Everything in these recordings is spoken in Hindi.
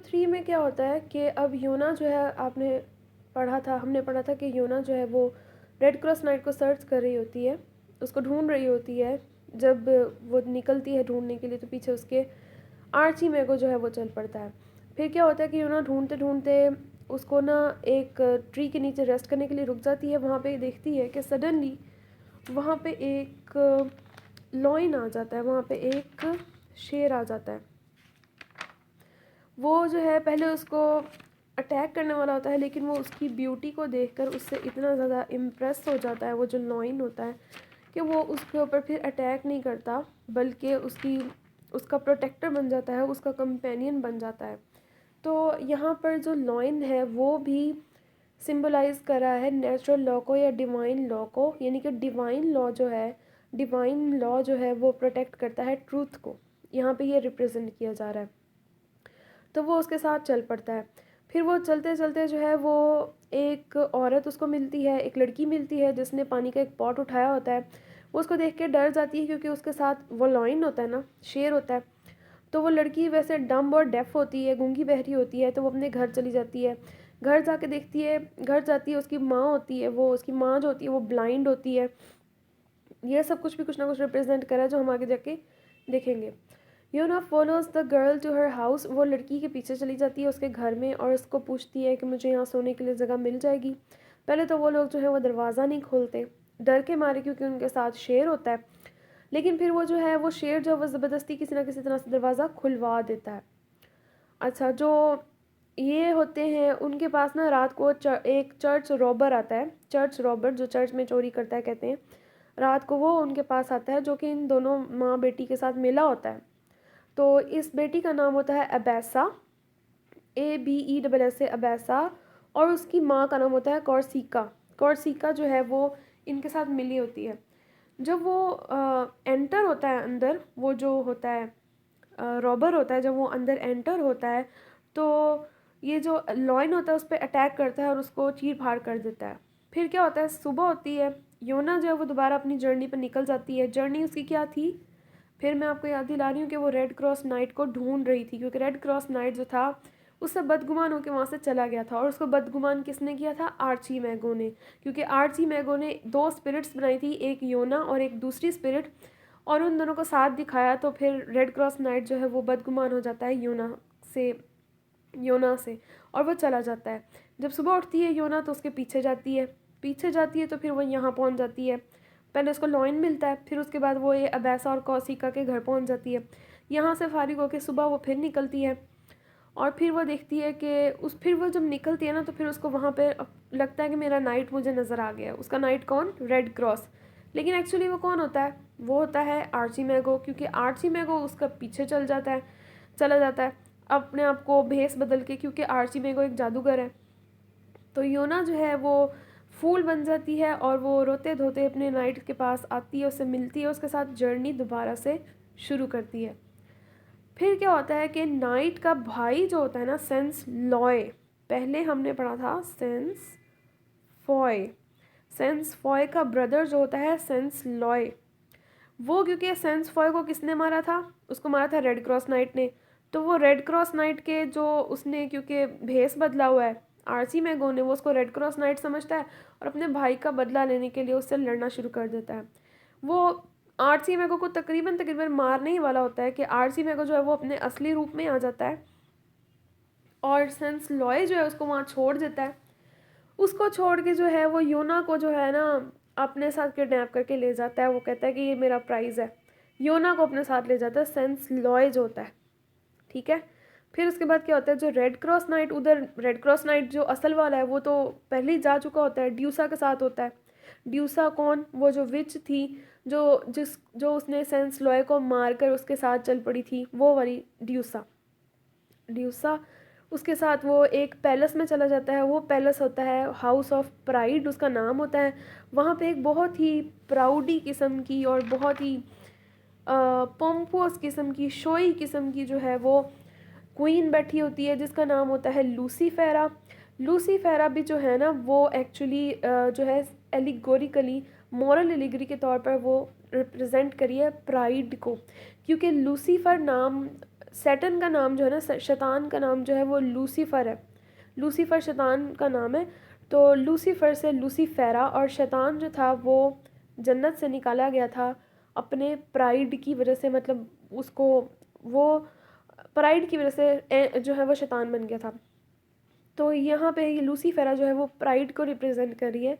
3 में क्या होता है कि अब योना जो है हमने पढ़ा था कि योना जो है वो रेड क्रॉस नाइट को सर्च कर रही होती है, उसको ढूंढ रही होती है। जब वो निकलती है ढूंढने के लिए तो पीछे उसके आर्ची मैगो जो है वो चल पड़ता है। फिर क्या होता है कि योना ढूंढते ढूंढते उसको ना एक ट्री के नीचे रेस्ट करने के लिए रुक जाती है। वहाँ पे देखती है कि सडनली वहाँ पे एक लॉइन आ जाता है, वहाँ पे एक शेर आ जाता है। वो जो है पहले उसको अटैक करने वाला होता है, लेकिन वो उसकी ब्यूटी को देखकर उससे इतना ज़्यादा इम्प्रेस हो जाता है वो जो लॉइन होता है कि वो उसके ऊपर फिर अटैक नहीं करता, बल्कि उसका प्रोटेक्टर बन जाता है, उसका कंपेनियन बन जाता है। तो यहाँ पर जो लॉइन है वो भी सिंबलाइज कर रहा है नेचुरल लॉ को या डिवाइन लॉ को, यानी कि डिवाइन लॉ जो है वो प्रोटेक्ट करता है ट्रूथ को। यहाँ पे ये रिप्रेजेंट किया जा रहा है। तो वो उसके साथ चल पड़ता है। फिर वो चलते चलते जो है वो एक औरत उसको मिलती है, एक लड़की मिलती है जिसने पानी का एक पॉट उठाया होता है। वो उसको देख के डर जाती है क्योंकि उसके साथ वो लॉइन होता है ना, शेर होता है। तो वो लड़की वैसे डम्ब और डेफ होती है, गूंगी बहरी होती है, तो वो अपने घर चली जाती है। घर जाके देखती है, घर जाती है, उसकी माँ होती है, वो उसकी माँ जो होती है वो ब्लाइंड होती है। ये सब कुछ भी कुछ ना कुछ रिप्रेजेंट करा है जो हम आगे जाके देखेंगे। Una follows the girl to her house. वो लड़की के पीछे चली जाती है उसके घर में और उसको पूछती है कि मुझे यहाँ सोने के लिए जगह मिल जाएगी। पहले तो वो लोग जो है वो दरवाज़ा नहीं खोलते, डर के मारे, क्योंकि उनके साथ शेर होता है। लेकिन फिर वो जो है वो शेर जो है वो ज़बरदस्ती किसी ना किसी तरह से दरवाज़ा खुलवा देता है। अच्छा, जो ये होते हैं उनके पास ना रात को एक चर्च रॉबर आता है। चर्च रॉबर जो चर्च में चोरी करता है कहते हैं, रात को वो उनके पास आता है, जो कि इन दोनों माँ बेटी के साथ मिला होता है। तो इस बेटी का नाम होता है अबैसा, ABESSA, अबैसा। और उसकी माँ का नाम होता है कॉर्सिका। कॉर्सिका जो है वो इनके साथ मिली होती है। जब वो एंटर होता है अंदर, वो जो होता है रॉबर होता है, जब वो अंदर एंटर होता है तो ये जो लॉइन होता है उस पर अटैक करता है और उसको चीर फाड़ कर देता है। फिर क्या होता है, सुबह होती है, योना जो है वो दोबारा अपनी जर्नी पर निकल जाती है। जर्नी उसकी क्या थी, फिर मैं आपको याद दिला रही हूँ कि वो रेड क्रॉस नाइट को ढूंढ रही थी, क्योंकि रेड क्रॉस नाइट जो था उससे बदगुमान होकर वहाँ से चला गया था। और उसको बदगुमान किसने किया था, आर्ची मैगो ने, क्योंकि आर्ची मैगो ने दो स्पिरिट्स बनाई थी, एक योना और एक दूसरी स्पिरिट, और उन दोनों को साथ दिखाया। तो फिर रेड क्रॉस नाइट जो है वो बदगुमान हो जाता है योना से और वो चला जाता है। जब सुबह उठती है योना तो उसके पीछे जाती है तो फिर वो यहाँ पहुँच जाती है। पहले उसको लॉइन मिलता है, फिर उसके बाद वो ये अबैसा और कौशिका के घर पहुँच जाती है। यहाँ से फारिग होकर सुबह वो फिर निकलती है और फिर वो देखती है कि फिर वो जब निकलती है ना तो फिर उसको वहाँ पे लगता है कि मेरा नाइट मुझे नज़र आ गया। उसका नाइट कौन, रेड क्रॉस। लेकिन एक्चुअली वो कौन होता है, वो होता है आर्ची मैगो, क्योंकि आर्ची मैगो उसका पीछे चला जाता है अपने आप को भेस बदल के, क्योंकि आर्ची मैगो एक जादूगर है। तो योना जो है वो फूल बन जाती है और वो रोते धोते अपने नाइट के पास आती है, उससे मिलती है, उसके साथ जर्नी दोबारा से शुरू करती है। फिर क्या होता है कि नाइट का भाई जो होता है ना, सेंस लॉय, पहले हमने पढ़ा था फॉय सेंस फॉय का ब्रदर जो होता है सेंस लॉय, वो क्योंकि सेंस फॉय को किसने मारा था, उसको मारा था रेड क्रॉस नाइट ने। तो वो रेड क्रॉस नाइट के जो उसने क्योंकि भेस बदला हुआ है आरसी मैगो ने, वो उसको रेड क्रॉस नाइट समझता है और अपने भाई का बदला लेने के लिए उससे लड़ना शुरू कर देता है। वो आरसी मैगो को तकरीबन तकरीबन मारने ही वाला होता है कि आरसी मैगो जो है वो अपने असली रूप में आ जाता है और सेंस लॉय जो है उसको वहाँ छोड़ देता है। उसको छोड़ के जो है वो योना को जो है ना अपने साथ किडनैप करके ले जाता है। वो कहता है कि ये मेरा प्राइज़ है, योना को अपने साथ ले जाता है सेंस लॉय जो होता है, ठीक है। फिर उसके बाद क्या होता है, जो रेड क्रॉस नाइट, उधर रेड क्रॉस नाइट जो असल वाला है वो तो पहले ही जा चुका होता है, ड्यूसा के साथ होता है। ड्यूसा कौन, वो जो विच थी, जो उसने सेंस लॉय को मार कर उसके साथ चल पड़ी थी, वो वाली ड्यूसा। ड्यूसा उसके साथ वो एक पैलेस में चला जाता है। वो पैलेस होता है हाउस ऑफ प्राइड उसका नाम होता है। वहाँ पे एक बहुत ही प्राउडी किस्म की और बहुत ही पोम्पोस किस्म की, शोई किस्म की जो है वो क्वीन बैठी होती है, जिसका नाम होता है लूसीफेरा। लूसीफेरा भी जो है ना वो एक्चुअली जो है एलिगोरिकली, मॉरल एलिगरी के तौर पर वो रिप्रेजेंट करी है प्राइड को, क्योंकि लूसीफर नाम सैटर्न का नाम जो है ना, शैतान का नाम जो है वो लूसीफर है। लूसीफर शैतान का नाम है। तो लूसीफर से लूसीफेरा, और शैतान जो था वो जन्नत से निकाला गया था अपने प्राइड की वजह से, मतलब उसको वो प्राइड की वजह से जो है वो शैतान बन गया था। तो यहाँ पे ये लूसीफेरा जो है वो प्राइड को रिप्रेजेंट कर रही है।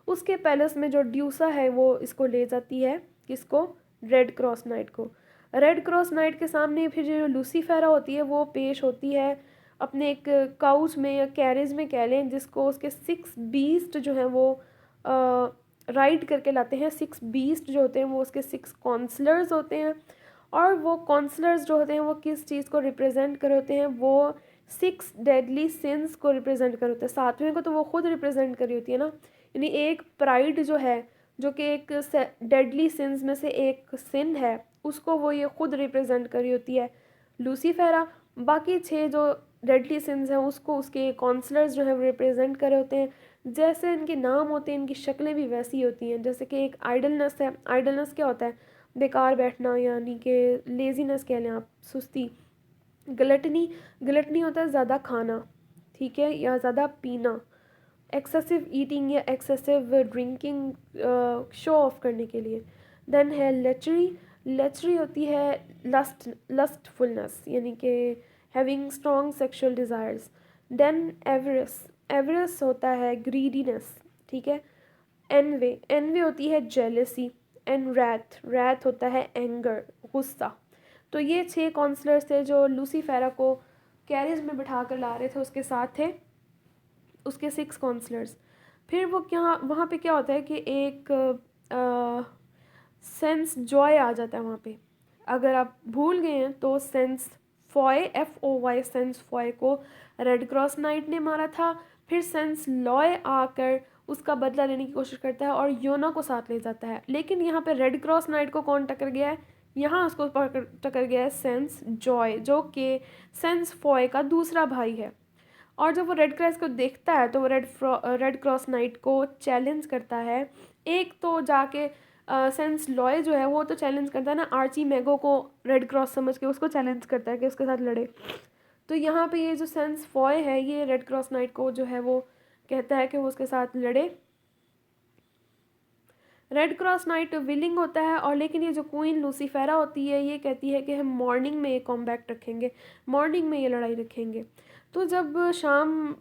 उसके पैलेस में जो ड्यूसा है वो इसको ले जाती है, किसको, रेड क्रॉस नाइट को। रेड क्रॉस नाइट के सामने फिर जो लूसीफेरा होती है वो पेश होती है अपने एक काउच में या कैरेज में कह लें, जिसको उसके 6 बीस्ट जो हैं वो राइड करके लाते हैं। 6 बीस्ट जो होते हैं वो उसके 6 काउंसलर्स होते हैं। और वो काउंसलर्स जो होते हैं वो किस चीज़ को रिप्रेजेंट कर होते हैं, वो 6 डेडली सिंस को रिप्रेजेंट कर होते हैं। 7वें को तो वो खुद रिप्रेजेंट करी होती है ना, यानी एक प्राइड जो है, जो कि एक डेडली सिंस में से एक सिन है, उसको वो ये खुद रिप्रेजेंट करी होती है लूसीफेरा। बाकी 6 जो डेडली सिंस हैं उसको उसके काउंसलर्स जो है वो रिप्रेजेंट करे होते हैं। जैसे इनके नाम होते हैं इनकी शक्लें भी वैसी होती हैं। जैसे कि एक आइडलनेस है। आइडलनेस क्या होता है, बेकार बैठना, यानी कि लेजीनेस कह लें आप, सुस्ती। गलटनी, गलटनी होता है ज़्यादा खाना, ठीक है, या ज़्यादा पीना, एक्सेसिव ईटिंग या एक्सेसिव ड्रिंकिंग शो ऑफ करने के लिए। देन है लेचरी। लेचरी होती है लस्टफुलनेस, यानी कि having strong sexual desires. Then avarice. Avarice होता है ग्रीडीनेस, ठीक है। एनवे, एनवे होती है जेलसी। एंड रैथ, रैथ होता है एंगर, गुस्सा। तो ये 6 काउंसलर्स थे जो लूसीफेरा को कैरिज में बिठा कर ला रहे थे, उसके साथ थे उसके 6 काउंसलर्स। फिर वो क्या, वहाँ पे क्या होता है कि एक सेंस जॉय आ जाता है वहाँ पे। अगर आप भूल गए हैं तो sense Foy, FOY, sense Foy को रेड क्रॉस नाइट ने मारा था। फिर सेंस लॉय आकर उसका बदला लेने की कोशिश करता है और योना को साथ ले जाता है। लेकिन यहाँ पे रेड क्रॉस नाइट को कौन टक्कर गया है, यहाँ उसको टक्कर गया है सेंस जॉय, जो कि सेंस फॉय का दूसरा भाई है। और जब वो रेड क्रॉस को देखता है तो वो रेड क्रॉस नाइट को चैलेंज करता है। एक तो जाके सेंस लॉय जो है वो तो चैलेंज करता है ना आर्ची मैगो को, रेड क्रॉस समझ के उसको चैलेंज करता है कि उसके साथ लड़े। तो यहाँ पे ये जो सेंस फॉय है ये रेड क्रॉस नाइट को जो है वो कहता है कि वो उसके साथ लड़े। रेड क्रॉस नाइट विलिंग होता है, और लेकिन ये जो क्वीन लूसीफेरा होती है ये कहती है कि हम मॉर्निंग में ये कॉम्बैट रखेंगे, मॉर्निंग में ये लड़ाई रखेंगे। तो जब शाम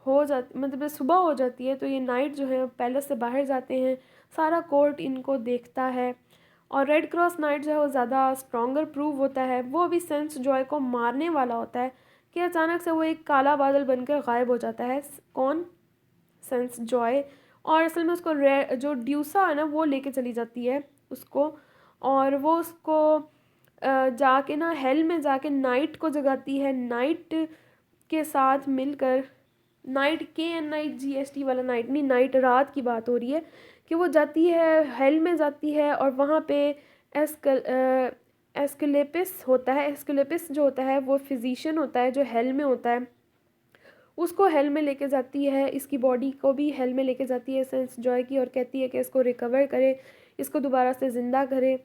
हो जाती, मतलब सुबह हो जाती है, तो ये नाइट जो है पैलेस से बाहर जाते हैं। सारा कोर्ट इनको देखता है, और रेड क्रॉस नाइट जो है वो ज़्यादा स्ट्रॉन्गर प्रूव होता है। वो अभी सेंस जॉय को मारने वाला होता है कि अचानक से वो एक काला बादल बनकर गायब हो जाता है। कौन, सेंस जॉय। और असल में उसको जो ड्यूसा है ना वो लेके चली जाती है उसको, और वो उसको जाके ना हेल में जाके नाइट को जगाती है। नाइट के साथ मिलकर, नाइट KNIGHT वाला नाइट नहीं, नाइट रात की बात हो रही है, कि वो जाती है हेल में जाती है, और वहाँ पे एस्कलेपिस होता है। एस्कलेपिस जो होता है वो फिजिशियन होता है जो हेल में होता है, उसको हेल में लेके जाती है। इसकी बॉडी को भी हेल में लेके जाती है सेंस जॉय की, और कहती है कि इसको रिकवर करे, इसको दोबारा से ज़िंदा करे।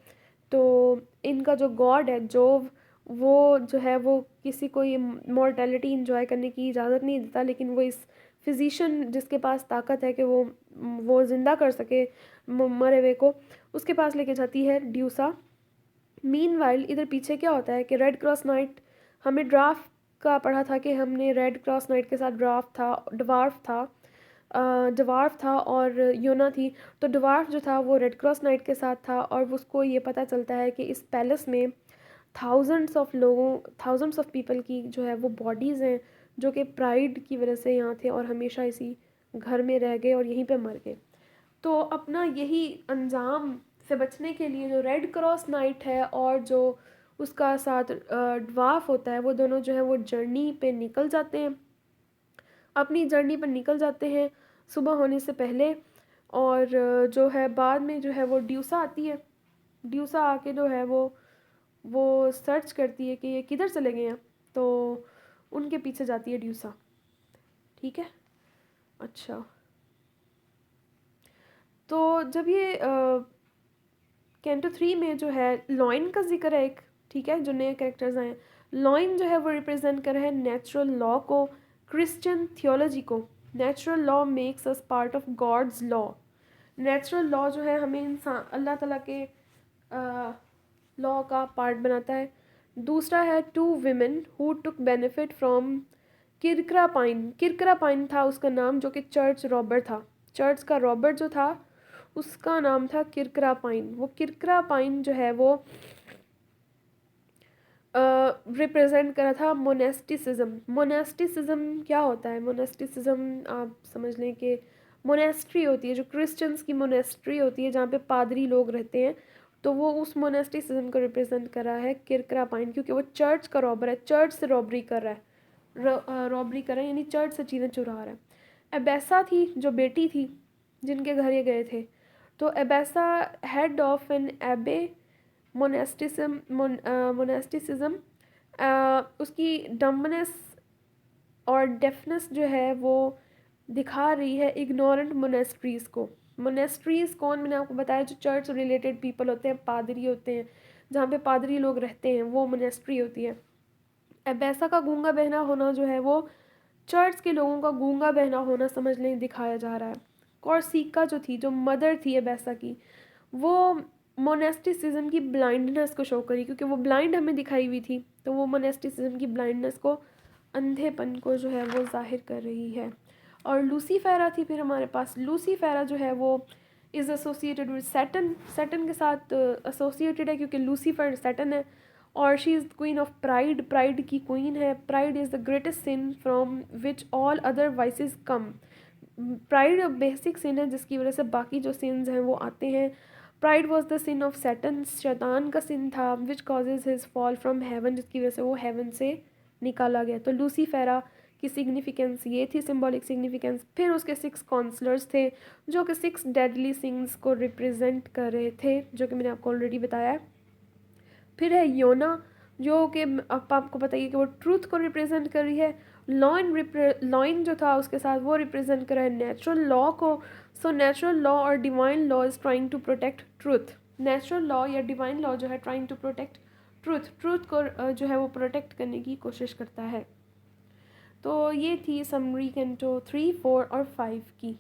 तो इनका जो गॉड है जोव, वो जो है वो किसी को ये मॉर्टेलिटी इंजॉय करने की इजाज़त नहीं देता, लेकिन वो इस फिजिशियन जिसके पास ताकत है कि वो ज़िंदा कर सके मरे हुए को, उसके पास लेके जाती है ड्यूसा। मीनवाइल इधर पीछे क्या होता है कि रेड क्रॉस नाइट, हमें ड्राफ्ट का पढ़ा था कि हमने रेड क्रॉस नाइट के साथ डवार्फ था और योना थी। तो डवार्फ जो था वो रेड क्रॉस नाइट के साथ था, और उसको ये पता चलता है कि इस पैलेस में थाउजेंड्स ऑफ पीपल की जो है वो बॉडीज़ हैं, जो कि प्राइड की वजह से यहाँ थे और हमेशा इसी घर में रह गए और यहीं पे मर गए। तो अपना यही अंजाम से बचने के लिए जो रेड क्रॉस नाइट है और जो उसका साथ ड्वार्फ होता है, वो दोनों जो है वो जर्नी पे निकल जाते हैं, अपनी जर्नी पर निकल जाते हैं सुबह होने से पहले। और जो है बाद में जो है वो ड्यूसा आती है। ड्यूसा आके जो है वो सर्च करती है कि ये किधर चले गए हैं, तो उनके पीछे जाती है ड्यूसा, ठीक है। अच्छा, तो जब ये कैंटो 3 में जो है लॉइन का जिक्र है एक, ठीक है, जो नए कैरेक्टर्स आए हैं। लॉइन जो है वो रिप्रेजेंट कर रहा है नेचुरल लॉ को, क्रिश्चियन थियोलॉजी को। Natural law makes us part of God's law. Natural law जो है हमें इंसान अल्लाह ताला के लॉ का पार्ट बनाता है। दूसरा है two women who took benefit from किरकरा पाइन। किरकरा पाइन था उसका नाम, जो कि चर्च रॉबर था। चर्च का रॉबर जो था उसका नाम था किरकरा पाइन। वो किरकरा पाइन जो है वो रिप्रेजेंट करा था मोनेस्टिसिज्म। मोनेस्टिसिज्म क्या होता है? मोनेस्टिसिज्म आप समझ लें कि मोनेस्ट्री होती है, जो क्रिश्चियंस की मोनेस्ट्री होती है जहाँ पे पादरी लोग रहते हैं, तो वो उस मोनेस्टिसिज्म को रिप्रेजेंट कर रहा है किरकरा पाइन, क्योंकि वो चर्च का रॉबर है, चर्च से रॉबरी कर रहा है, रॉबरी कर रहा है यानी चर्च से चीज़ें चुरा रहा है। एबेसा थी जो बेटी थी जिनके घर ये गए थे, तो एबेसा हेड ऑफ एन एबे मोनेस्टिसिज्म। उसकी डम्बनेस और डेफनेस जो है वो दिखा रही है इग्नोरेंट मोनेस्ट्रीज़ को। मोनेस्ट्रीज़ कौन? मैंने आपको बताया जो चर्च रिलेटेड पीपल होते हैं, पादरी होते हैं, जहाँ पे पादरी लोग रहते हैं, वो मोनेस्ट्री होती है। एबेसा का गूंगा बहना होना जो है वो चर्च के लोगों का गूंगा बहना होना समझ लें दिखाया जा रहा है। कॉर्सिका जो थी, जो मदर थी एबेसा की, वो मोनेस्टिसिज्म की ब्लाइंडनेस को शो करी, क्योंकि वो ब्लाइंड हमें दिखाई हुई थी, तो वो मोनेस्टिसिज्म की ब्लाइंडनेस को, अंधेपन को जो है वो जाहिर कर रही है। और लूसीफेरा थी फिर हमारे पास। लूसीफेरा जो है वो is associated with Satan. Satan के साथ एसोसिएटेड है क्योंकि लूसीफर सैटन है। और she is queen of pride, pride की क्वीन है। Pride is the greatest sin from which all other vices come. Pride basic sin है जिसकी वजह से बाकी जो सिन्स हैं वो आते हैं। Pride was the sin of Satan, शैतान का सिन था, which causes his fall from heaven, जिसकी वजह से वो हेवन से निकाला गया। तो लूसीफेरा की सिग्निफिकेंस ये थी, सिंबॉलिक सिग्निफिकेंस। फिर उसके 6 काउंसलर्स थे जो कि 6 डेडली सिंस को रिप्रेजेंट कर रहे थे, जो कि मैंने आपको ऑलरेडी बताया है। फिर है योना, जो कि आपको बताइए कि वो ट्रूथ को रिप्रेजेंट कर रही है। लॉइन जो था उसके साथ वो रिप्रेजेंट कर रहा है नेचुरल लॉ को। सो नेचुरल लॉ और divine law is trying to protect truth. Natural law या डिवाइन लॉ जो है trying to protect truth, truth को जो है वो प्रोटेक्ट करने की कोशिश करता है। तो ये थी समरी कैंटो 3, 4 और 5 की।